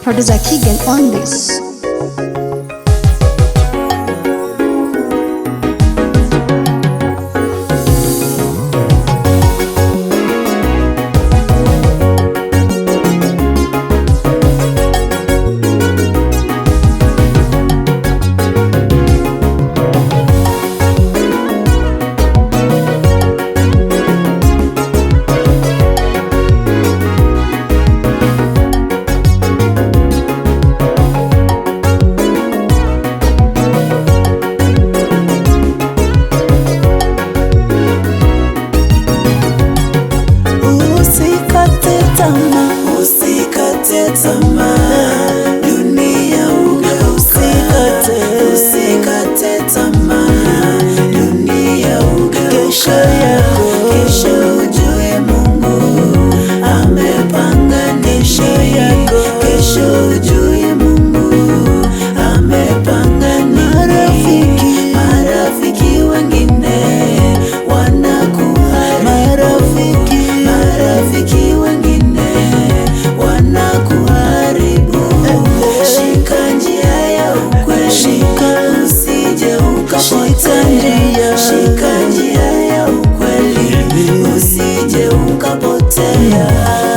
Producer Keegan on this. Usikate tamaa, dunia ugeuka. Usikate tamaa, dunia ugeuka. Kesho ujue Mungu amepanga nini. Kesho ujue Mungu amepanga nini. Marafiki wengine wanakuharibu. Marafiki wengine wanakuharibu. Shika njia ya ukweli, usije ukapotea. Shika njia ya ukweli, usije ukapotea.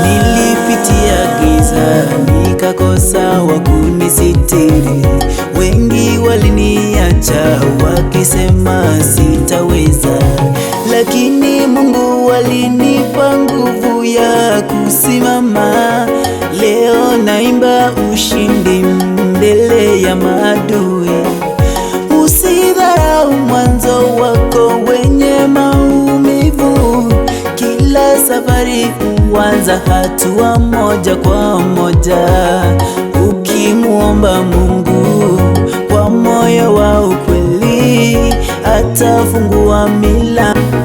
Nilipitia giza nikakosa wa kunisitiri. Wengi waliniacha wakisema sitaweza, lakini Mungu alinipa nguvu ya kusimama. Leo naimba ushindi mbele ya maadui. Usidharau mwanzo wako wenye maumivu. Kila safari huanza hatua moja kwa moja. Ukimuomba Mungu kwa moyo wa ukweli, atafungua milango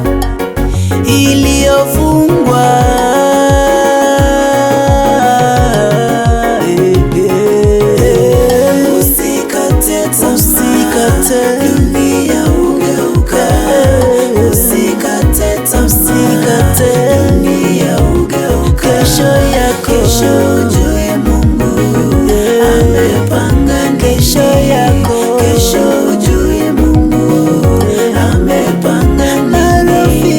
iliyofungwa. Usikate, dunia ugeuka. Usikate tamaa, dunia ugeuka. Kesho ujue Mungu amepanga nini. Kesho ujue Mungu amepanga nini.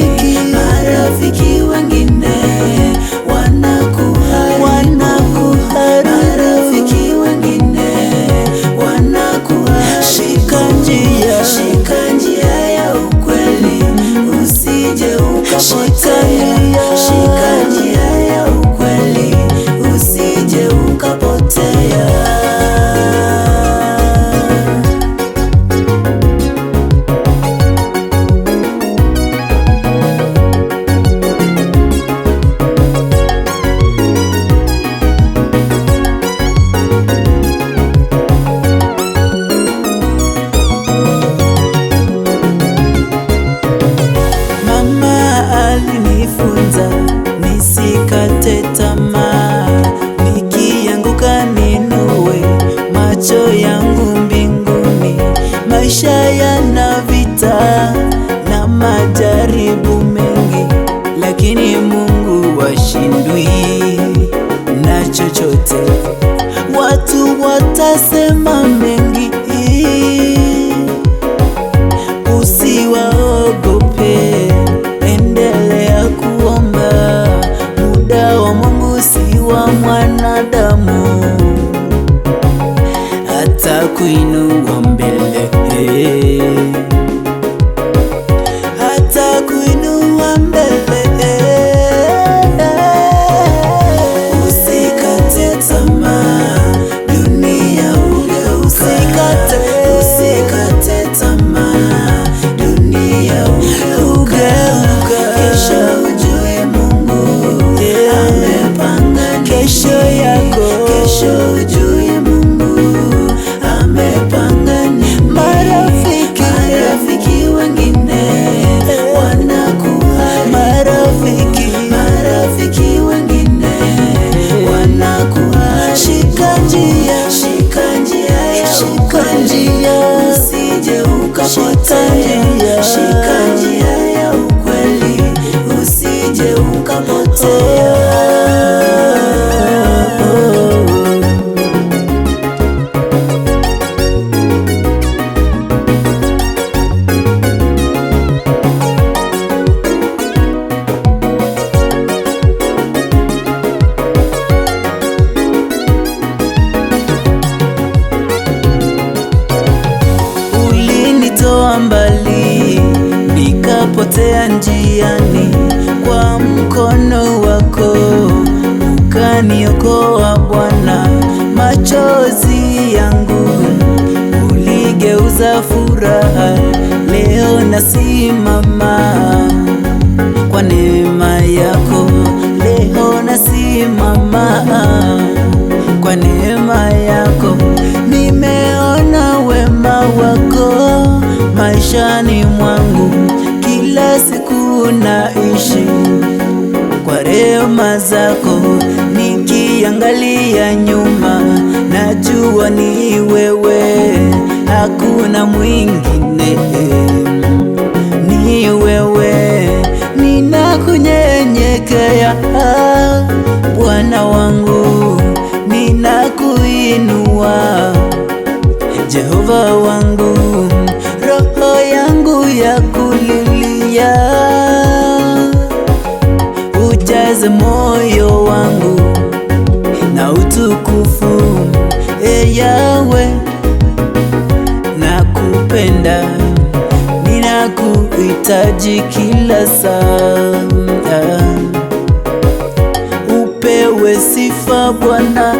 Marafiki wengine wanakuharibu. Marafiki wengine wanakuharibu. Shika njia ya ukweli, usije ukapotea. Shika njia ya ukweli, usije ukapotea. Alinifunza nisikate tamaa, nikianguka ninue macho yangu mbinguni. Maisha yana vita na majaribu mengi, lakini Mungu hashindwi na chochote. Watu watasema mengi, usiwaogope. Endelea kuomba, muda wa Mungu si wa mwanadamu. Atakuinua mbele, atakuinua mbele. Usikate tamaa, dunia ugeuka. Usikate tamaa, dunia ugeuka. Kesho ujue Mungu amepanga nini. Kesho ujue Mungu amepanga nini. Marafiki wengine wanakuharibu. Marafiki wengine wanakuharibu. Shika njia ya ukweli, usije ukapotea. Shika njia ya ukweli, usije ukapotea. nilipotea njiani, kwa mkono wako ukaniokoa Bwana. Machozi yangu uligeuza furaha, leo nasimama kwa neema yako. Leo nasimama kwa neema yako. Nimeona wema wako maishani mwangu, kila siku naishi kwa rehema zako. Nikiangalia nyuma, najua ni wewe, hakuna mwingine, ni wewe. Ninakunyenyekea Bwana wangu, ninakuinua Jehova wangu. Roho yangu ya kulilia, ujaze moyo wangu na utukufu. Yawe, nakupenda, ninakuhitaji kila saa. Upewe sifa Bwana.